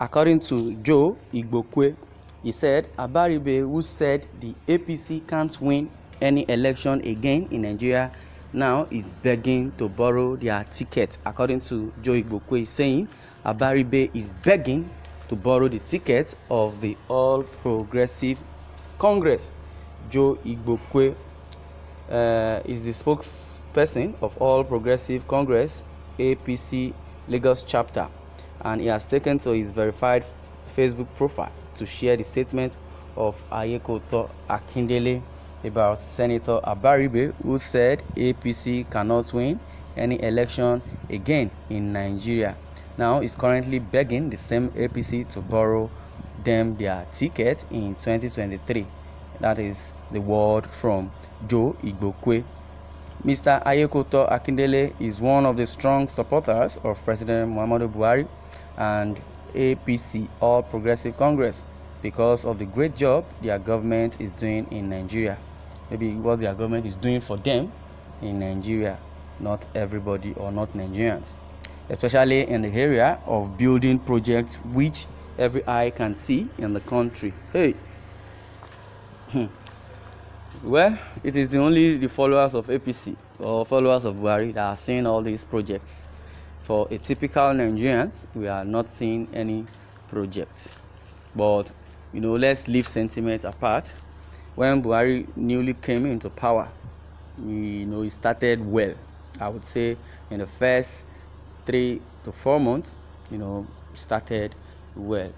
according to Joe Igbokwe, he said Abaribe, who said the APC can't win any election again in Nigeria, now is begging to borrow their ticket. According to Joe Igbokwe, saying Abaribe is begging to borrow the ticket of the All Progressive Congress. Joe Igbokwe is the spokesperson of All Progressive Congress APC Lagos chapter, and he has taken to his verified Facebook profile to share the statement of Igbokwe Akindele about Senator Abaribe, who said APC cannot win any election again in Nigeria. Now he's currently begging the same APC to borrow them their ticket in 2023. That is the word from Joe Igbokwe. Mr. Igbokwe Akindele is one of the strong supporters of President Muhammadu Buhari and APC, All Progressive Congress, because of the great job their government is doing in Nigeria. Maybe what their government is doing for them in Nigeria, not everybody or not Nigerians, especially in the area of building projects which every eye can see in the country. Hey. Well, it is only the followers of APC or followers of Buhari that are seeing all these projects. For a typical Nigerians, we are not seeing any projects. But let's leave sentiment apart. When Buhari newly came into power, he started well. I would say in the first 3 to 4 months, started well.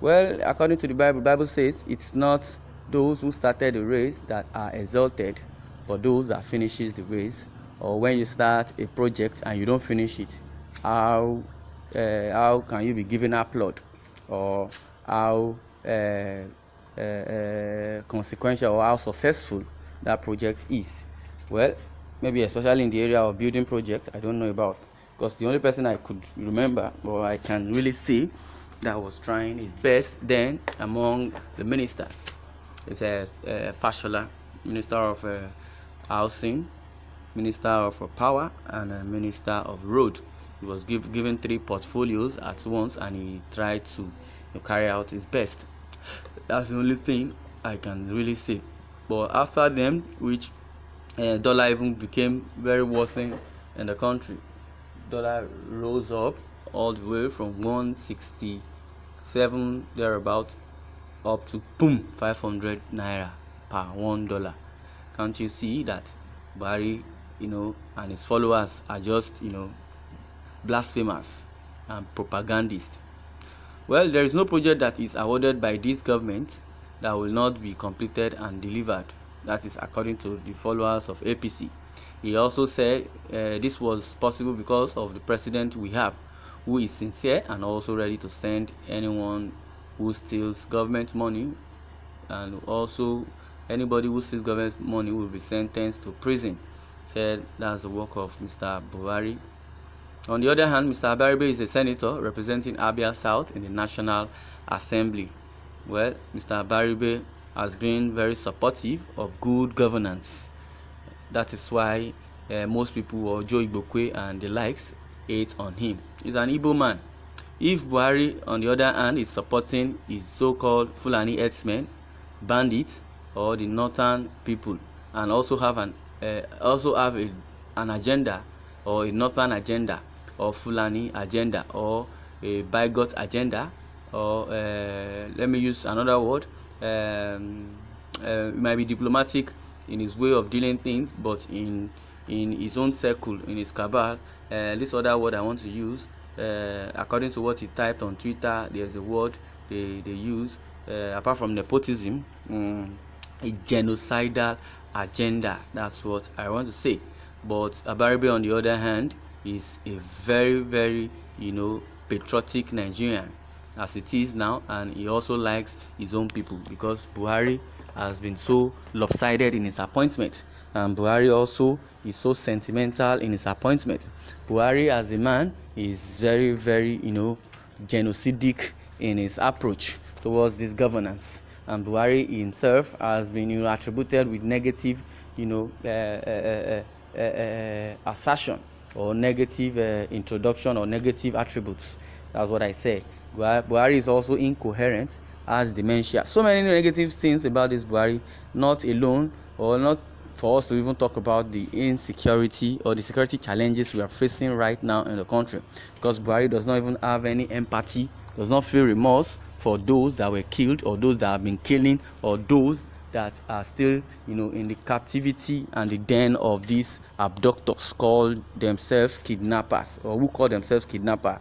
Well, according to the Bible says it's not those who started the race that are exalted, but those that finishes the race. Or when you start a project and you don't finish it, how can you be given applaud, or how consequential or how successful that project is? Well, maybe especially in the area of building projects, I don't know about, because the only person I could remember or I can really see that was trying his best then among the ministers, it says Fashola, Minister of Housing, Minister of Power, and Minister of Road. He was given 3 portfolios at once, and he tried to carry out his best. That's the only thing I can really say. But after them, which dollar even became very worsened in the country. Dollar rose up all the way from 167 thereabout up to 500 naira per $1. Can't you see that Buhari, and his followers are just, blasphemers and propagandists? Well, there is no project that is awarded by this government that will not be completed and delivered. That is according to the followers of APC. He also said this was possible because of the president we have, who is sincere and also ready to send anyone who steals government money, and also anybody who steals government money will be sentenced to prison. Said that's the work of Mr. Buhari. On the other hand, Mr. Abaribe is a senator representing Abia South in the National Assembly. Well, Mr. Abaribe has been very supportive of good governance. That is why most people, or Joe Igbokwe and the likes, hate on him. He's an Igbo man. If Buhari, on the other hand, is supporting his so-called Fulani herdsmen, bandits, or the northern people, and also have an agenda, or a northern agenda, or Fulani agenda, or a bigot agenda, or let me use another word, it might be diplomatic in his way of dealing things, but in his own circle, in his cabal, this other word I want to use, according to what he typed on Twitter, there's a word they use, apart from nepotism, a genocidal agenda. That's what I want to say. But Abaribe, on the other hand, is a very, very patriotic Nigerian as it is now, and he also likes his own people, because Buhari has been so lopsided in his appointment, and Buhari also is so sentimental in his appointment. Buhari as a man is very, very genocidic in his approach towards this governance, and Buhari himself has been attributed with negative assertion or negative introduction or negative attributes. That's what I say. Buhari is also incoherent, has dementia. So many negative things about this Buhari, not alone or not for us to even talk about the insecurity or the security challenges we are facing right now in the country, because Buhari does not even have any empathy, does not feel remorse for those that were killed or those that have been killing or those that are still, in the captivity and the den of these abductors called themselves kidnappers, or who call themselves kidnapper.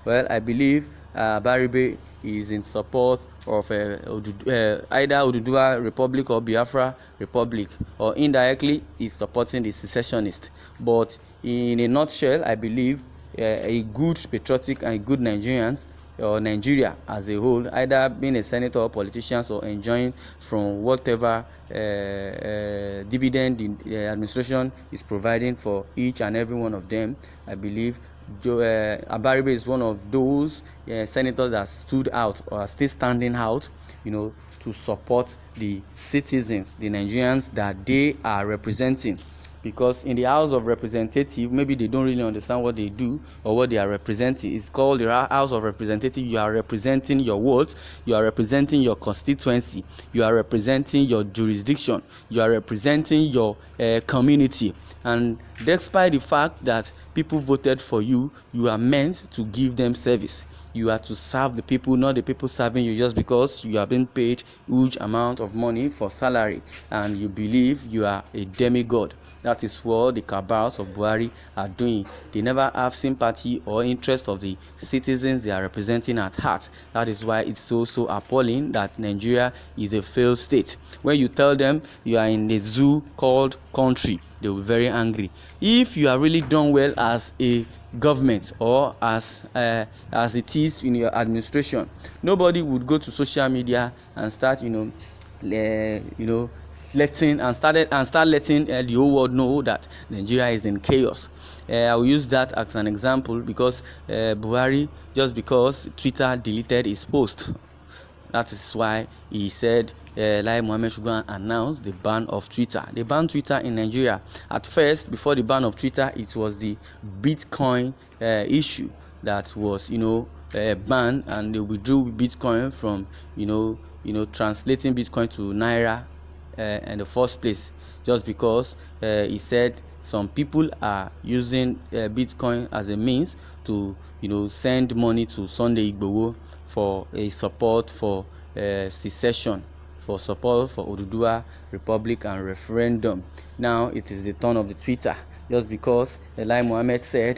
Well, I believe Abaribe is in support of either Oduduwa Republic or Biafra Republic, or indirectly is supporting the secessionists. But in a nutshell, I believe a good patriotic and good Nigerians, or Nigeria as a whole, either being a senator or politicians or enjoying from whatever dividend the administration is providing for each and every one of them. I believe Abaribe is one of those senators that stood out or are still standing out, to support the citizens, the Nigerians that they are representing. Because in the House of Representatives, maybe they don't really understand what they do or what they are representing. It's called the House of Representatives. You are representing your wards, you are representing your constituency, you are representing your jurisdiction, you are representing your community. And despite the fact that people voted for you, you are meant to give them service. You are to serve the people, not the people serving you just because you have been paid huge amount of money for salary and you believe you are a demigod. That is what the cabals of Buhari are doing. They never have sympathy or interest of the citizens they are representing at heart. That is why it's so appalling that Nigeria is a failed state. When you tell them you are in a zoo called country, they will be very angry. If you are really done well as a government or as it is in your administration, nobody would go to social media and start letting the whole world know that Nigeria is in chaos. I will use that as an example because Buhari, just because Twitter deleted his post, that is why he said Lai Mohammed should go and announce the ban of Twitter. They banned Twitter in Nigeria. At first, before the ban of Twitter, it was the Bitcoin issue that was, banned, and they withdrew Bitcoin from, translating Bitcoin to Naira in the first place, just because he said some people are using Bitcoin as a means to, send money to Sunday Igbokwe for a support for secession, for support for Oduduwa Republic and referendum. Now it is the turn of the Twitter, just because Lai Mohammed said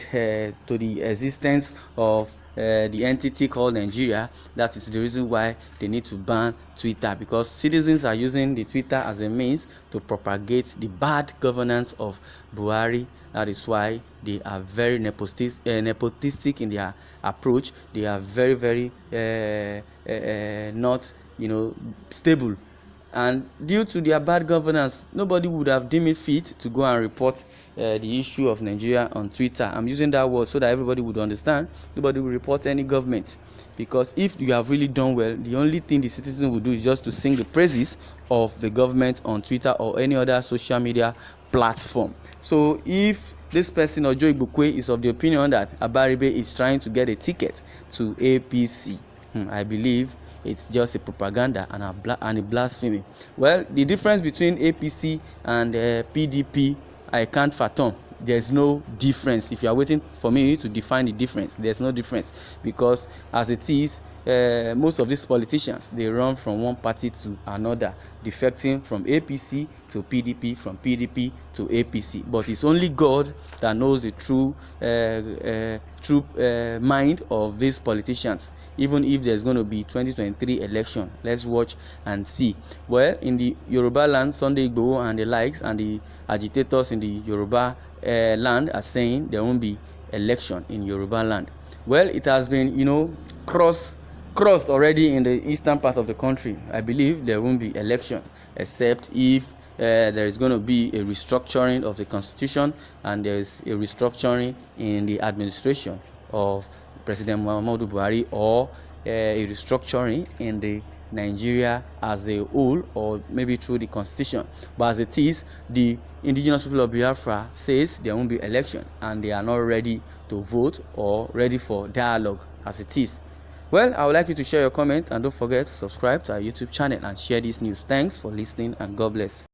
to the existence of the entity called Nigeria. That is the reason why they need to ban Twitter, because citizens are using the Twitter as a means to propagate the bad governance of Buhari. That is why they are very nepotistic in their approach. They are very, very not, stable. And due to their bad governance, nobody would have deemed it fit to go and report the issue of Nigeria on Twitter. I'm using that word so that everybody would understand. Nobody will report any government, because if you have really done well, the only thing the citizen will do is just to sing the praises of the government on Twitter or any other social media platform. So if this person or Joe Igbokwe is of the opinion that Abaribe is trying to get a ticket to APC, I believe it's just a propaganda and a blasphemy. Well, the difference between APC and PDP, I can't fathom. There's no difference. If you are waiting for me to define the difference, there's no difference, because as it is, most of these politicians, they run from one party to another, defecting from APC to PDP, from PDP to APC. But it's only God that knows the true mind of these politicians. Even if there's going to be 2023 election, let's watch and see. Well, in the Yoruba land, Sunday Igbokwe and the likes and the agitators in the Yoruba land are saying there won't be election in Yoruba land. Well, it has been, crossed already in the eastern part of the country. I believe there won't be election, except if there is going to be a restructuring of the constitution and there is a restructuring in the administration of President Muhammadu Buhari, or a restructuring in the Nigeria as a whole, or maybe through the constitution. But as it is, the indigenous people of Biafra says there won't be election and they are not ready to vote or ready for dialogue as it is. Well, I would like you to share your comment and don't forget to subscribe to our YouTube channel and share this news. Thanks for listening and God bless.